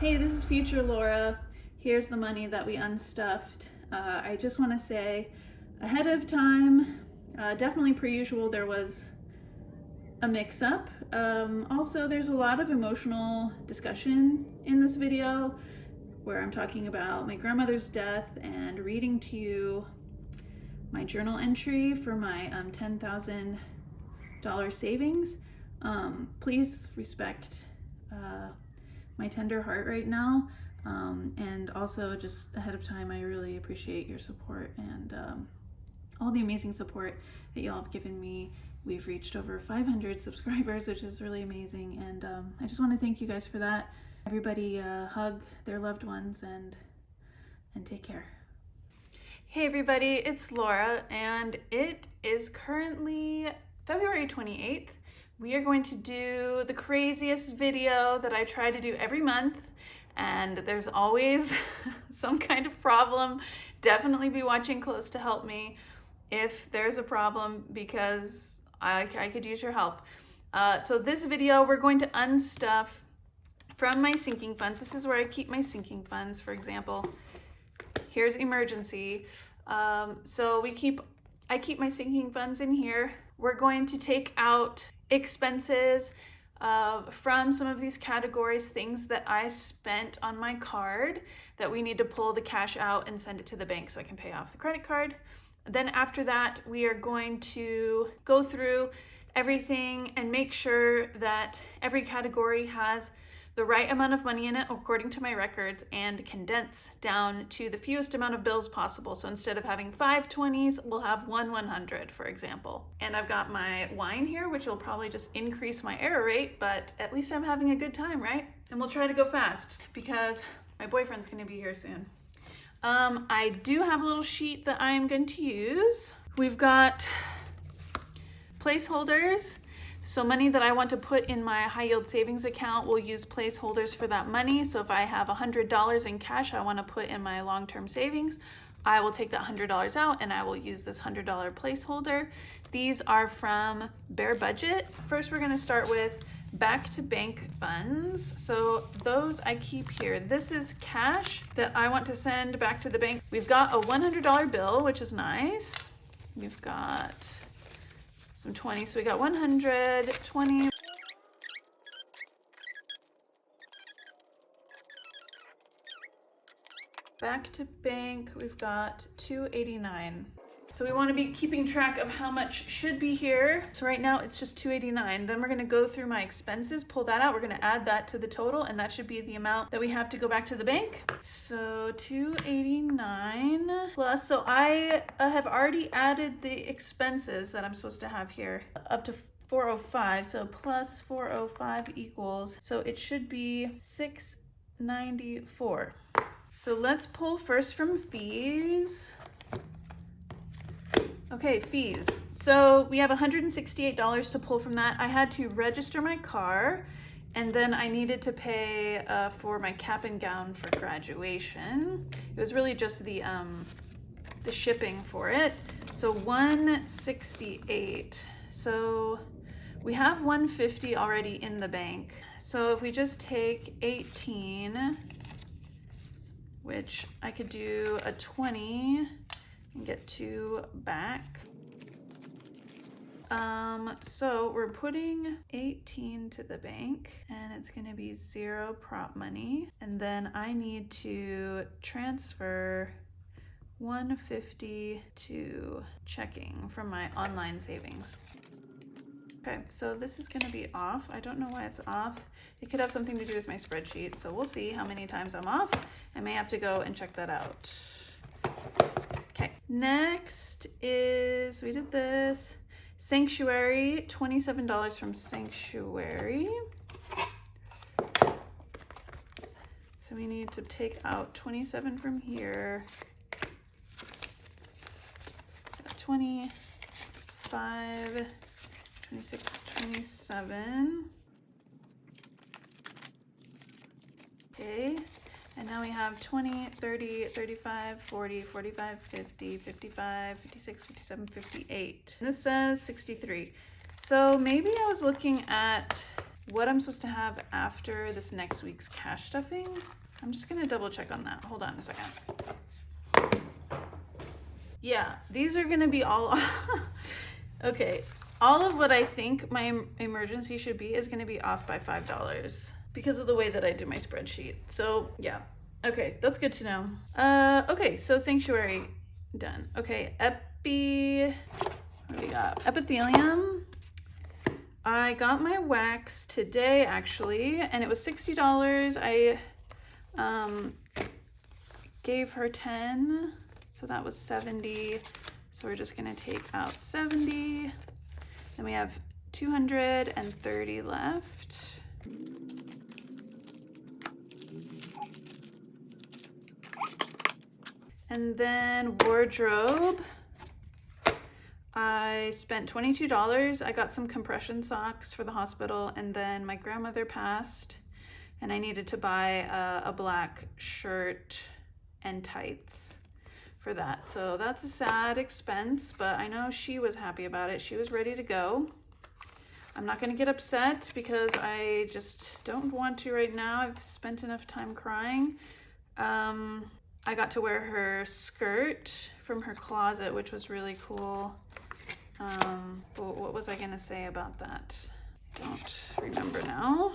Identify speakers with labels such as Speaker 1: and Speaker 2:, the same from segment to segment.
Speaker 1: Hey, this is future Laura. Here's the money that we unstuffed. I just want to say ahead of time, definitely per usual, there was a mix-up. Also, there's a lot of emotional discussion in this video where I'm talking about my grandmother's death and reading to you my journal entry for my $10,000 savings. Please respect my tender heart right now, and also just ahead of time, I really appreciate your support and all the amazing support that y'all have given me. We've reached over 500 subscribers, which is really amazing, and I just want to thank you guys for that. Everybody hug their loved ones and take care. Hey everybody, it's Laura, and it is currently February 28th. We are going to do the craziest video that I try to do every month, and there's always some kind of problem. Definitely be watching close to help me if there's a problem, because I could use your help. So this video, we're going to unstuff from my sinking funds. This is where I keep my sinking funds, for example. Here's emergency. So I keep my sinking funds in here. We're going to take out expenses from some of these categories, things that I spent on my card that we need to pull the cash out and send it to the bank so I can pay off the credit card. Then after that, we are going to go through everything and make sure that every category has the right amount of money in it according to my records, and condense down to the fewest amount of bills possible. So instead of having 5 20s, we'll have 1 100, for example. And I've got my wine here, which will probably just increase my error rate, but at least I'm having a good time, right? And we'll try to go fast because my boyfriend's gonna be here soon. I do have a little sheet that I'm going to use. We've got placeholders. So money that I want to put in my high yield savings account, will use placeholders for that money. So if I have $100 in cash I want to put in my long-term savings, I will take that $100 out and I will use this $100 placeholder. These are from Bare Budget. First, we're going to start with back to bank funds. So those I keep here. This is cash that I want to send back to the bank. We've got a $100 bill, which is nice. We've got some 20, so we got 100, 20. Back to bank, we've got 289. So we want to be keeping track of how much should be here. So right now it's just 289. Then we're going to go through my expenses, pull that out. We're going to add that to the total, and that should be the amount that we have to go back to the bank. So 289 plus, so I have already added the expenses that I'm supposed to have here up to 405. So plus 405 equals, so it should be 694. So let's pull first from fees. Okay, fees. So we have $168 to pull from that. I had to register my car, and then I needed to pay for my cap and gown for graduation. It was really just the shipping for it. So 168. So we have 150 already in the bank. So if we just take 18, which I could do a 20 and get 2 back. So we're putting 18 to the bank, and it's gonna be 0 prop money. And then I need to transfer 150 to checking from my online savings. Okay, so this is gonna be off. I don't know why it's off. It could have something to do with my spreadsheet, so we'll see how many times I'm off. I may have to go and check that out. Okay, next is, we did this. Sanctuary, $27 from Sanctuary. So we need to take out 27 from here. 25, 26, 27. Okay, and now we have 20, 30, 35, 40, 45, 50, 55, 56, 57, 58. This says 63. So maybe I was looking at what I'm supposed to have after this next week's cash stuffing. I'm just gonna double check on that. Hold on a second. Yeah, these are gonna be all, okay. All of what I think my emergency should be is gonna be off by $5 because of the way that I do my spreadsheet. So yeah, okay, that's good to know. Okay, so sanctuary, done. Okay, what do we got? Epithelium. I got my wax today actually, and it was $60. I gave her 10, so that was 70. So we're just gonna take out 70. Then we have 230 left. And then wardrobe. I spent $22. I got some compression socks for the hospital, and then my grandmother passed and I needed to buy a black shirt and tights for that. So that's a sad expense, but I know she was happy about it. She was ready to go. I'm not gonna get upset because I just don't want to right now. I've spent enough time crying. I got to wear her skirt from her closet, which was really cool. What was I gonna say about that? I don't remember now.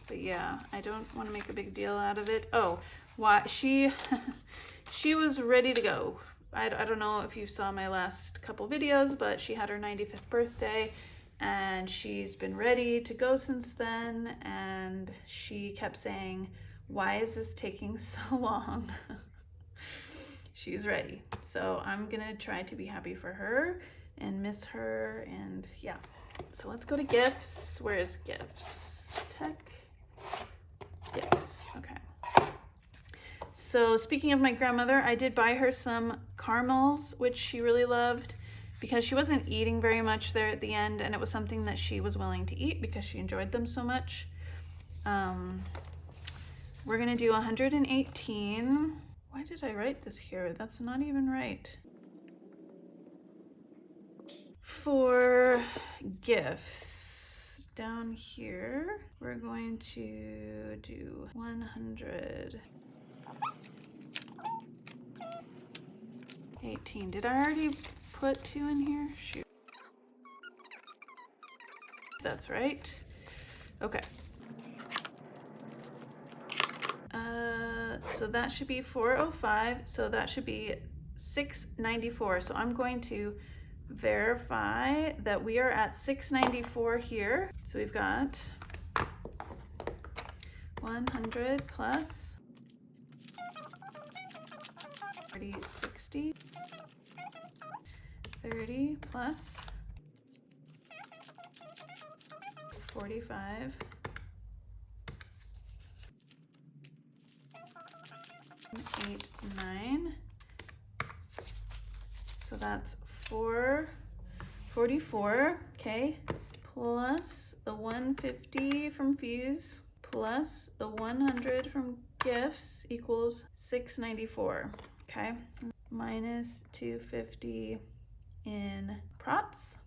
Speaker 1: But yeah, I don't want to make a big deal out of it. Oh, why she was ready to go. I don't know if you saw my last couple videos, but she had her 95th birthday and she's been ready to go since then. And she kept saying, why is this taking so long? She's ready. So I'm gonna try to be happy for her and miss her, and yeah. So let's go to gifts. Where is gifts? Tech, gifts, okay. So speaking of my grandmother, I did buy her some caramels, which she really loved because she wasn't eating very much there at the end, and it was something that she was willing to eat because she enjoyed them so much. We're gonna do 118. Why did I write this here? That's not even right. For gifts, down here, we're going to do 118. Did I already put 2 in here? Shoot. That's right. Okay. So that should be 405. So that should be 694. So I'm going to verify that we are at 694 here. So we've got 100 plus 40, 60, 30 plus 45, 8, 9. So that's 444, okay, plus the 150 from fees plus the 100 from gifts equals 694, okay, minus 250 in props,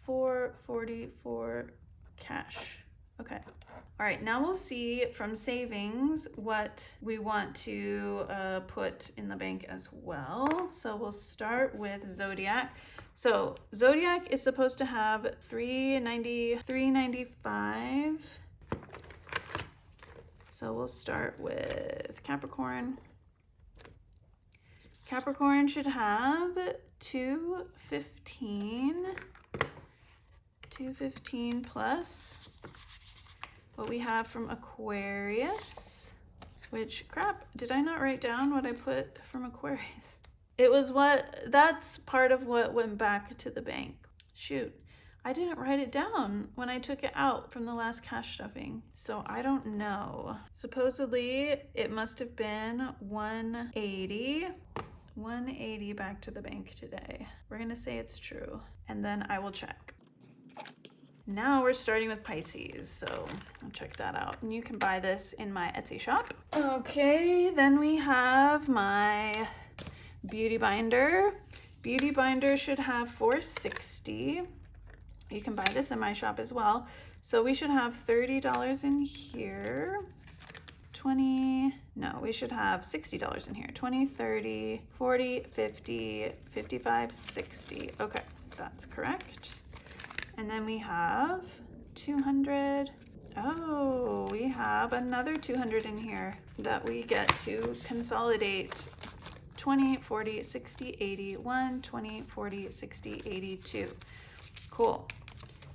Speaker 1: 444 cash. Okay. All right, now we'll see from savings what we want to put in the bank as well. So we'll start with Zodiac. So Zodiac is supposed to have $395. So we'll start with Capricorn. Capricorn should have 215. 215 plus what we have from Aquarius, which crap, did I not write down what I put from Aquarius? It was that's part of what went back to the bank. Shoot, I didn't write it down when I took it out from the last cash stuffing. So I don't know. Supposedly it must have been 180. 180 back to the bank today. We're gonna say it's true, and then I will check. Now we're starting with Pisces, so I'll check that out. And you can buy this in my Etsy shop. Okay, then we have my beauty binder. Beauty binder should have 460. You can buy this in my shop as well. So we should have $30 in here. We should have $60 in here. 20, 30, 40, 50, 55, 60. Okay, that's correct. And then we have 200. Oh, we have another 200 in here that we get to consolidate. 20, 40, 60, 80, 1, 20, 40, 60, 82. Cool.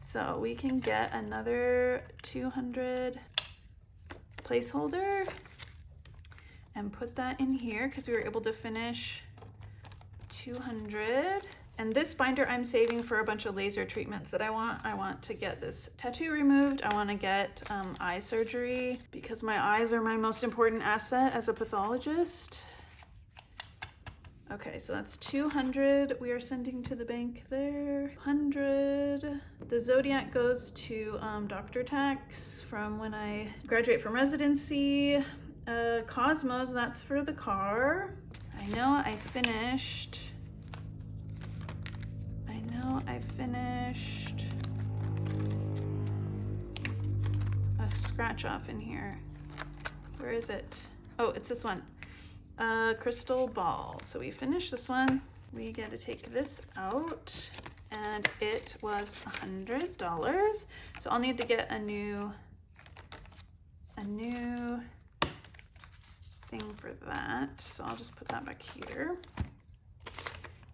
Speaker 1: So we can get another 200 placeholder and put that in here because we were able to finish 200. And this binder I'm saving for a bunch of laser treatments that I want. I want to get this tattoo removed. I want to get eye surgery because my eyes are my most important asset as a pathologist. Okay, so that's 200 we are sending to the bank there. 100. The Zodiac goes to Dr. Tax from when I graduate from residency. Cosmos, that's for the car. I know I finished a scratch off in here. Where is it? Oh, it's this one. Crystal ball. So we finished this one. We get to take this out, and it was $100. So I'll need to get a new thing for that. So I'll just put that back here,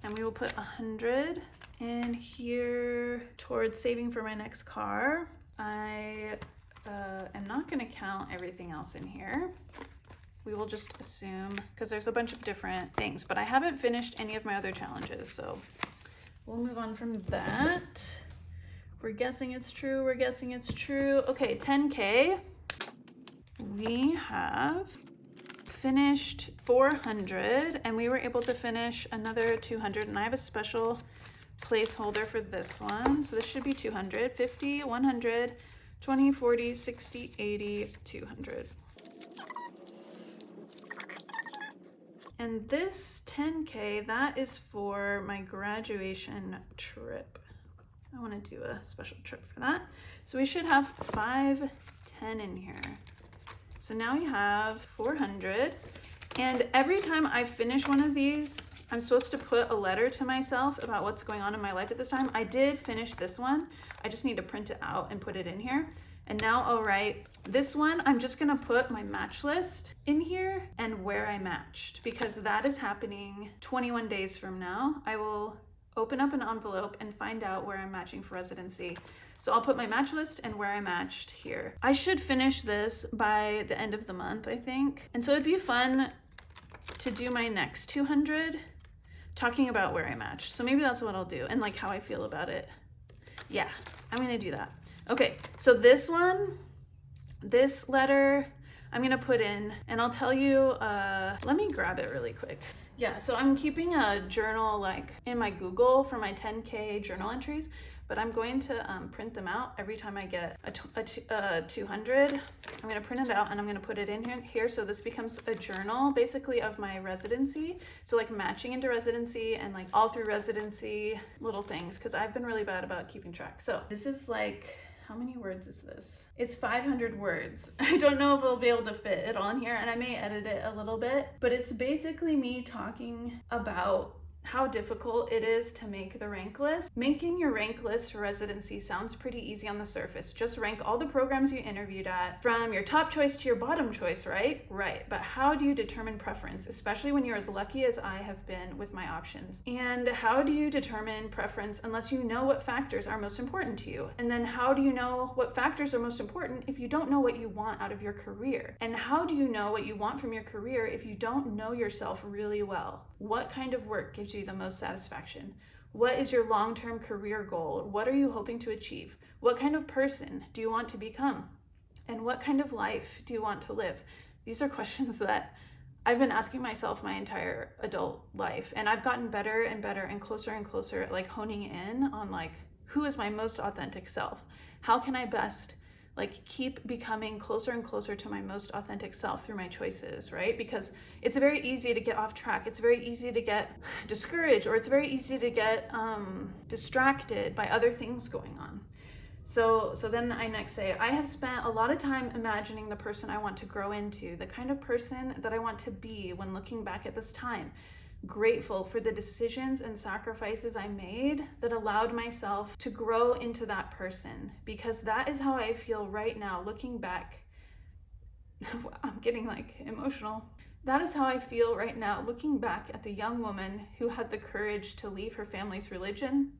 Speaker 1: and we will put 100 in here towards saving for my next car. I am not going to count everything else in here. We will just assume, because there's a bunch of different things, but I haven't finished any of my other challenges, so we'll move on from that. We're guessing it's true, we're guessing it's true. Okay, 10K. We have finished 400, and we were able to finish another 200, and I have a special placeholder for this one. So this should be 200, 50, 100, 20, 40, 60, 80, 200. And this 10K, that is for my graduation trip. I want to do a special trip for that. So we should have 510 in here. So now we have 400. And every time I finish one of these, I'm supposed to put a letter to myself about what's going on in my life at this time. I did finish this one. I just need to print it out and put it in here. And now I'll write this one. I'm just gonna put my match list in here and where I matched, because that is happening 21 days from now. I will open up an envelope and find out where I'm matching for residency. So I'll put my match list and where I matched here. I should finish this by the end of the month, I think. And so it'd be fun to do my next 200 talking about where I matched. So maybe that's what I'll do, and like how I feel about it. Yeah, I'm gonna do that. Okay, so this one, this letter, I'm gonna put in, and I'll tell you, let me grab it really quick. Yeah, so I'm keeping a journal like in my Google for my 10K journal entries, but I'm going to print them out every time I get a 200. I'm gonna print it out and I'm gonna put it in here so this becomes a journal basically of my residency. So like matching into residency and like all through residency little things, because I've been really bad about keeping track. So this is like, how many words is this? It's 500 words. I don't know if I'll be able to fit it all in here, and I may edit it a little bit, but it's basically me talking about how difficult it is to make the rank list. Making your rank list for residency sounds pretty easy on the surface. Just rank all the programs you interviewed at from your top choice to your bottom choice, right? Right, but how do you determine preference, especially when you're as lucky as I have been with my options? And how do you determine preference unless you know what factors are most important to you? And then how do you know what factors are most important if you don't know what you want out of your career? And how do you know what you want from your career if you don't know yourself really well? What kind of work gives you the most satisfaction? What is your long-term career goal? What are you hoping to achieve? What kind of person do you want to become? And what kind of life do you want to live? These are questions that I've been asking myself my entire adult life, and I've gotten better and better and closer at like honing in on like, who is my most authentic self? How can I best like keep becoming closer and closer to my most authentic self through my choices, right? Because it's very easy to get off track. It's very easy to get discouraged, or it's very easy to get distracted by other things going on. So then I next say, I have spent a lot of time imagining the person I want to grow into, the kind of person that I want to be when looking back at this time. Grateful for the decisions and sacrifices I made that allowed myself to grow into that person, because that is how I feel right now looking back. I'm getting like emotional. That is how I feel right now looking back at the young woman who had the courage to leave her family's religion,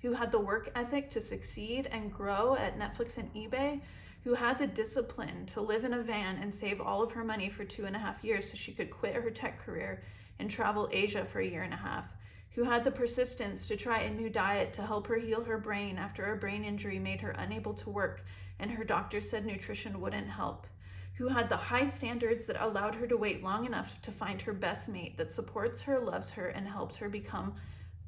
Speaker 1: who had the work ethic to succeed and grow at Netflix and eBay, who had the discipline to live in a van and save all of her money for 2.5 years so she could quit her tech career and travel Asia for 1.5 years, who had the persistence to try a new diet to help her heal her brain after a brain injury made her unable to work and her doctor said nutrition wouldn't help, who had the high standards that allowed her to wait long enough to find her best mate that supports her, loves her, and helps her become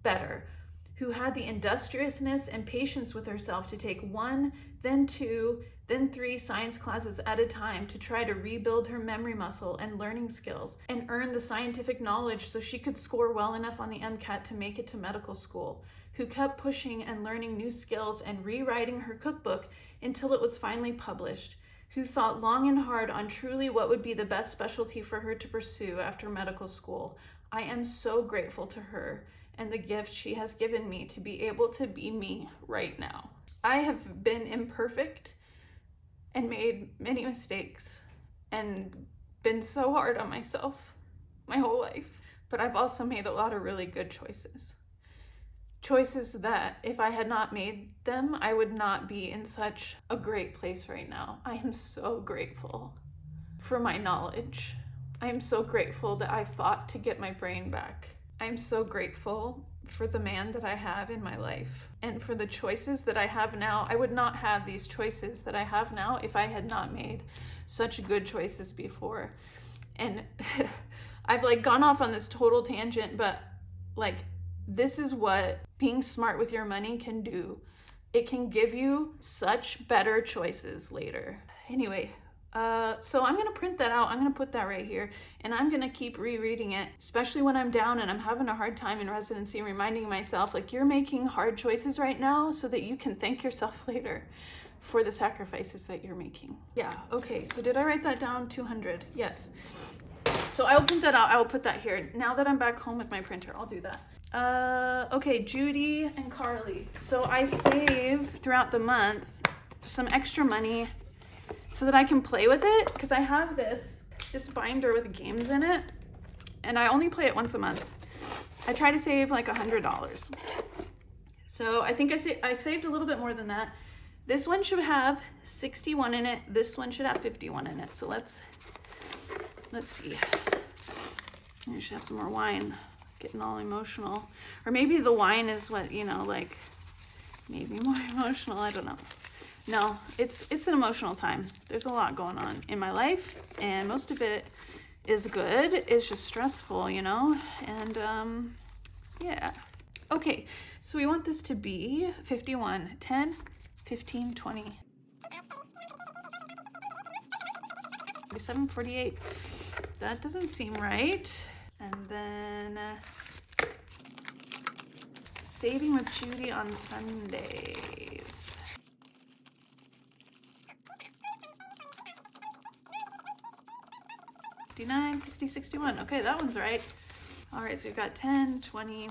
Speaker 1: better, who had the industriousness and patience with herself to take 1, then 2, then 3 science classes at a time to try to rebuild her memory muscle and learning skills and earn the scientific knowledge so she could score well enough on the MCAT to make it to medical school, who kept pushing and learning new skills and rewriting her cookbook until it was finally published, who thought long and hard on truly what would be the best specialty for her to pursue after medical school. I am so grateful to her and the gift she has given me to be able to be me right now. I have been imperfect and made many mistakes and been so hard on myself my whole life, but I've also made a lot of really good choices. Choices that if I had not made them, I would not be in such a great place right now. I am so grateful for my knowledge. I am so grateful that I fought to get my brain back. I'm so grateful for the man that I have in my life and for the choices that I have now. I would not have these choices that I have now if I had not made such good choices before. And I've like gone off on this total tangent, but like this is what being smart with your money can do. It can give you such better choices later. Anyway, so I'm gonna print that out. I'm gonna put that right here and I'm gonna keep rereading it, especially when I'm down and I'm having a hard time in residency, reminding myself like you're making hard choices right now so that you can thank yourself later for the sacrifices that you're making. Yeah, okay, so did I write that down? 200, yes. So I will print that out, I will put that here. Now that I'm back home with my printer, I'll do that. Okay, Judy and Carly. So I save throughout the month some extra money so that I can play with it, because I have this binder with games in it, and I only play it once a month. I try to save like $100. So I think I saved a little bit more than that. This one should have 61 in it. This one should have 51 in it. So let's see. I should have some more wine. Getting all emotional. Or maybe the wine is what, you know, like made me more emotional. I don't know. No, it's an emotional time. There's a lot going on in my life, and most of it is good. It's just stressful, you know? And yeah. Okay, so we want this to be 51, 10, 15, 20. 47, 48. That doesn't seem right. And then saving with Judy on Sundays. 59, 60, 61. Okay, that one's right. All right, so we've got 10, 20.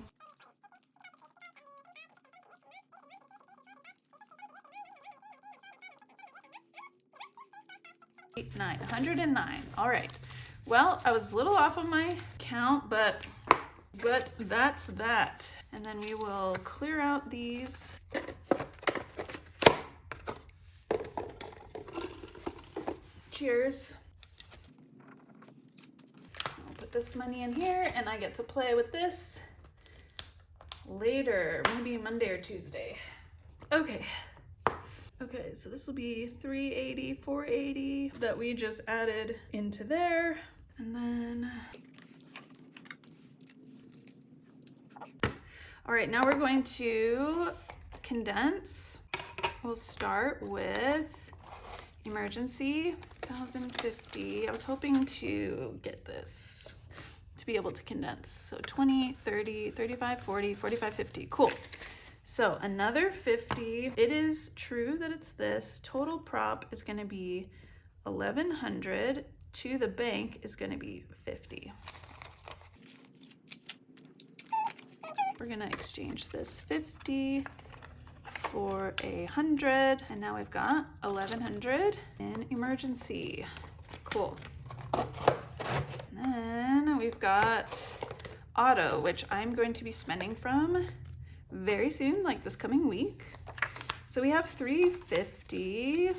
Speaker 1: 9, 109. All right. Well, I was a little off on my count, but that's that. And then we will clear out these. Cheers. I'll put this money in here and I get to play with this later, maybe Monday or Tuesday. Okay. Okay, so this will be 380, 480 that we just added into there. And then, all right, now we're going to condense. We'll start with emergency, 1,050. I was hoping to get this to be able to condense. So 20, 30, 35, 40, 45, 50, cool. So another 50. It is true that it's this. Total prop is going to be 1,100. To the bank is going to be 50. We're going to exchange this 50 for 100, and now we've got 1,100 in emergency. Cool. And then we've got auto, which I'm going to be spending from very soon, like this coming week. So we have 350,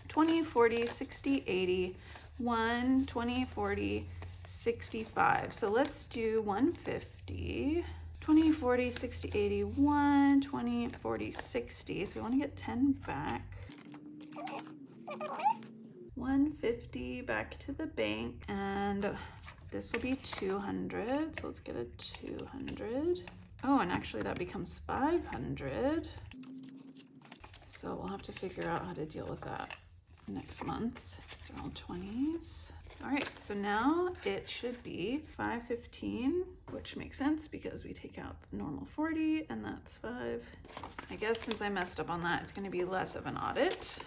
Speaker 1: 20, 40, 60, 80, 1, 20, 40, 65. So let's do 150, 20, 40, 60, 80, 1, 20, 40, 60. So we want to get 10 back. 150 back to the bank, and this will be 200. So let's get a 200. Oh, and actually that becomes 500. So we'll have to figure out how to deal with that next month. So all 20s. All right, so now it should be 515, which makes sense because we take out the normal 40, and that's 5. I guess since I messed up on that, it's going to be less of an audit.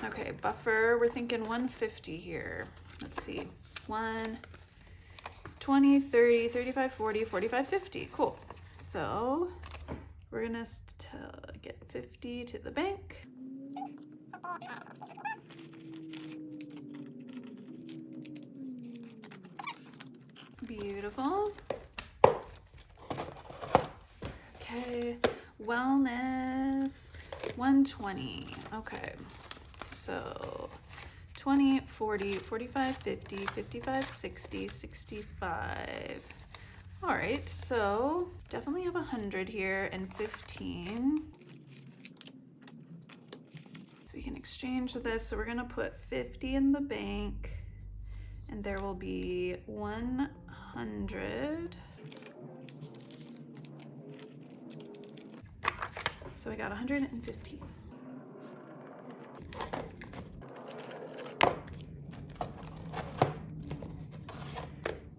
Speaker 1: Okay, buffer, we're thinking 150 here. Let's see, 1, 20, 30, 35, 40, 45, 50. Cool. So we're gonna get 50 to the bank. Beautiful. Okay, wellness, 120. Okay, so 20, 40, 45, 50, 55, 60, 65. All right, so definitely have 100 here and 15. So we can exchange this. So we're gonna put 50 in the bank, and there will be 100. So we got 115.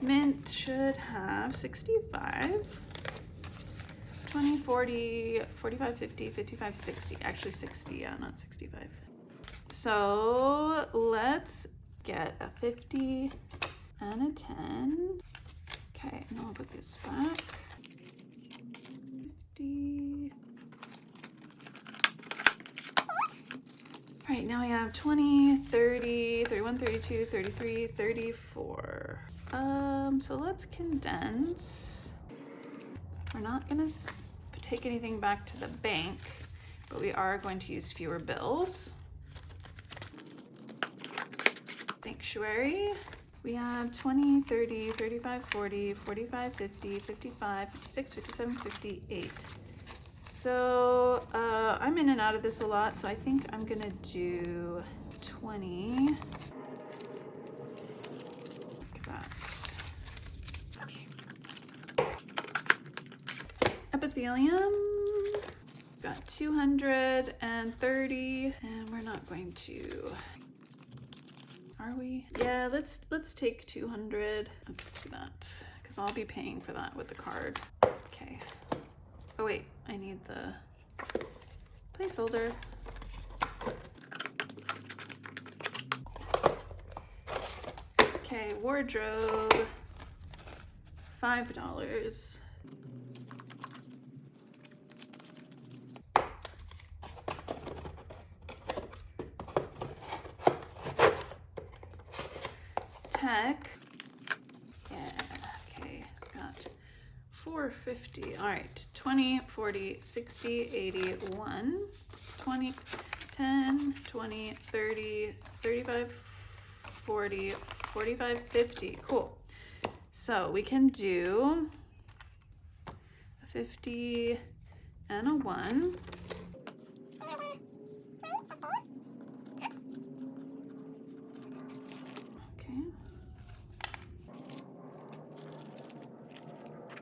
Speaker 1: Mint should have 65, 20, 40, 45, 50, 55, 60. Actually 60, yeah, not 65. So let's get a 50 and a 10. Okay, and I'll put this back. 50. All right, now we have 20, 30, 31, 32, 33, 34. So let's condense. We're not gonna take anything back to the bank, but we are going to use fewer bills. Sanctuary, we have 20, 30, 35, 40, 45, 50, 55, 56, 57, 58. So I'm in and out of this a lot, so I think I'm gonna do 20. Look at that. Epithelium, got 230, and we're not going to, are we? Yeah, let's take 200. Let's do that, because I'll be paying for that with the card. Okay. Oh wait, I need the placeholder. Okay, wardrobe, $5. Tech, yeah, okay, got 450. All right, 20, 40, 60, 80, 1, 20, 10, 20, 30, 35, 40, 45, 50. Cool. So we can do a 50 and a 1.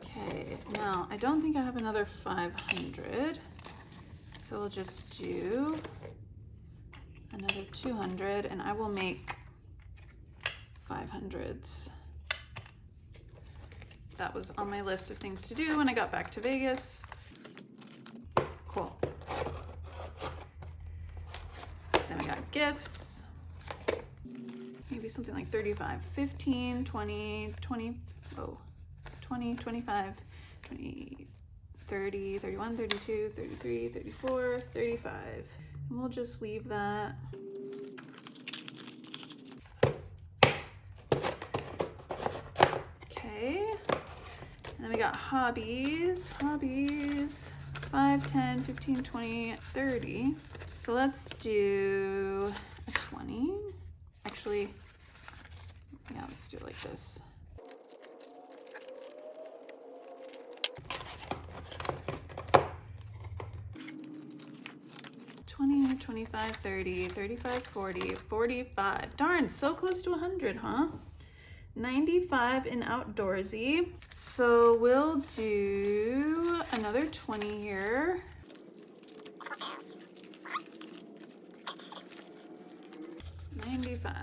Speaker 1: Okay, now I don't think I have another 500, so we'll just do another 200, and I will make 500s. that was on my list of things to do when I got back to Vegas. Cool. Then I got gifts. Maybe something like 35, 15, 20, 20, oh, 20, 25, 20, 30, 31, 32, 33, 34, 35. And we'll just leave that. Okay. And then we got hobbies. Hobbies. 5, 10, 15, 20, 30. So let's do a 20. Actually, yeah, let's do it like this. $20, $25, $30, $35, $40, $45. Darn, so close to 100, huh? 95 in outdoorsy. So we'll do another 20 here. $95.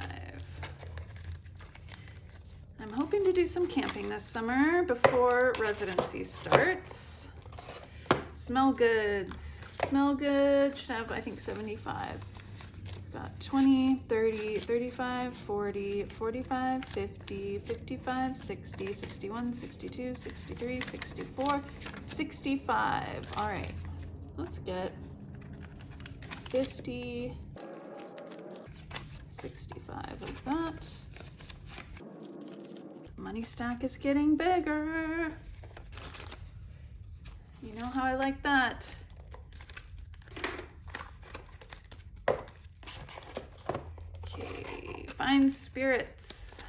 Speaker 1: I'm hoping to do some camping this summer before residency starts. Smell goods. Smell good. Should have, I think, 75. Got 20, 30, 35, 40, 45, 50, 55, 60, 61, 62, 63, 64, 65. All right, let's get 50, 65 of that. Money stack is getting bigger. You know how I like that. Fine spirits.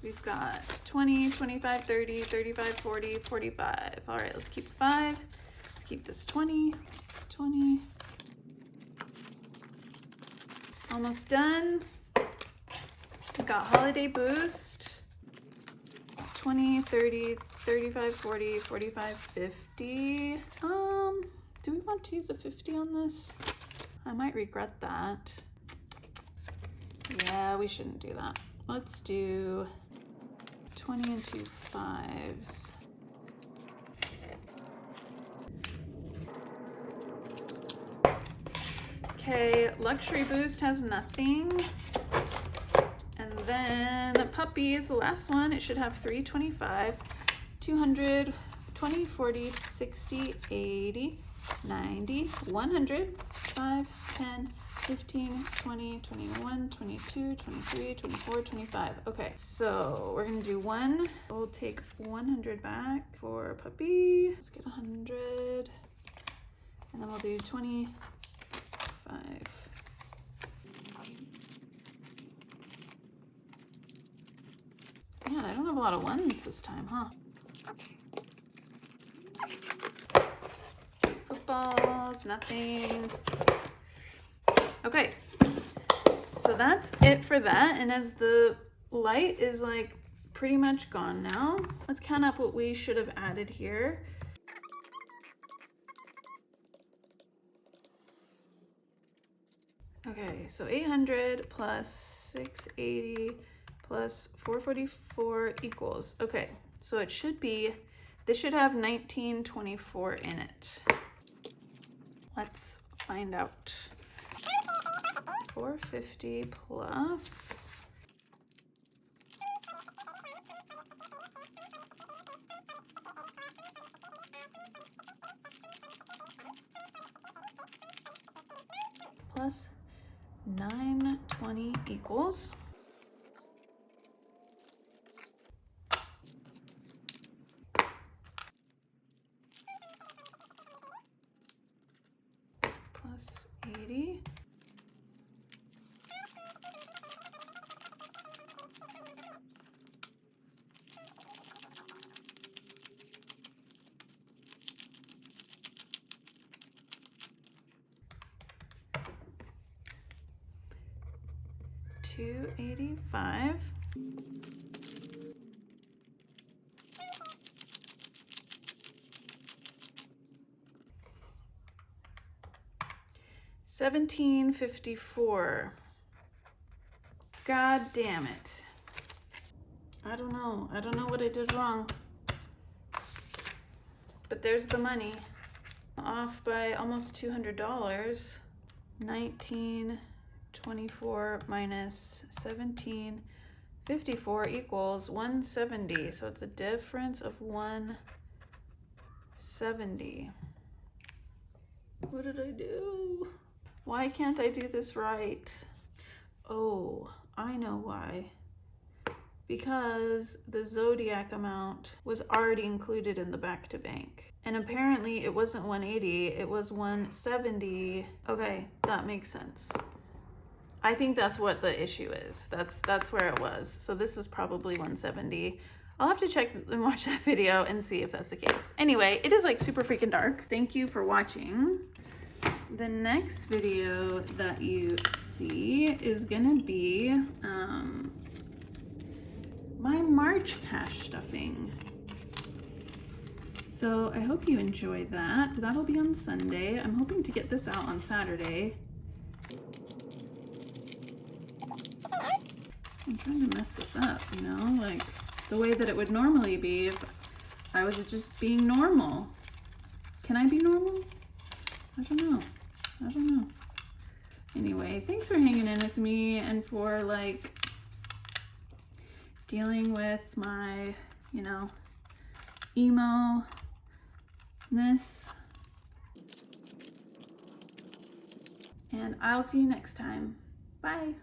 Speaker 1: We've got 20, 25, 30, 35, 40, 45. All right, let's keep 5. Let's keep this 20, 20. Almost done. We've got holiday boost. 20, 30, 35, 40, 45, 50. Do we want to use a 50 on this? I might regret that. Yeah, we shouldn't do that. Let's do 20 and 2 5s. Okay, luxury boost has nothing. And then puppies, the last one, it should have 325, 200, 20, 40, 60, 80, 90, 100, 5, 10, 15, 20, 21, 22, 23, 24, 25. Okay, so we're gonna do one. We'll take 100 back for puppy. Let's get 100. And then we'll do 25. Man, I don't have a lot of ones this time, huh? Footballs, nothing. Okay, so that's it for that. And as the light is like pretty much gone now, let's count up what we should have added here. Okay, so 800 plus 680 plus 444 equals, okay, so it should be, this should have 1924 in it. Let's find out. 450 plus plus 920 equals plus 80 285 1754. God damn it. I don't know. I don't know what I did wrong. But there's the money. Off by almost $200. 1924 minus 1754 equals 170. So it's a difference of 170. What did I do? Why can't I do this right? Oh, I know why. Because the Zodiac amount was already included in the back to bank. And apparently it wasn't 180, it was 170. Okay, that makes sense. I think that's what the issue is. That's where it was. So this is probably 170. I'll have to check and watch that video and see if that's the case. Anyway, it is like super freaking dark. Thank you for watching. The next video that you see is gonna be my March cash stuffing. So I hope you enjoy that. That'll be on Sunday. I'm hoping to get this out on Saturday. I'm trying to mess this up, you know, like the way that it would normally be if I was just being normal. Can I be normal? I don't know. I don't know. Anyway, thanks for hanging in with me and for like dealing with my, you know, emo-ness. And I'll see you next time. Bye.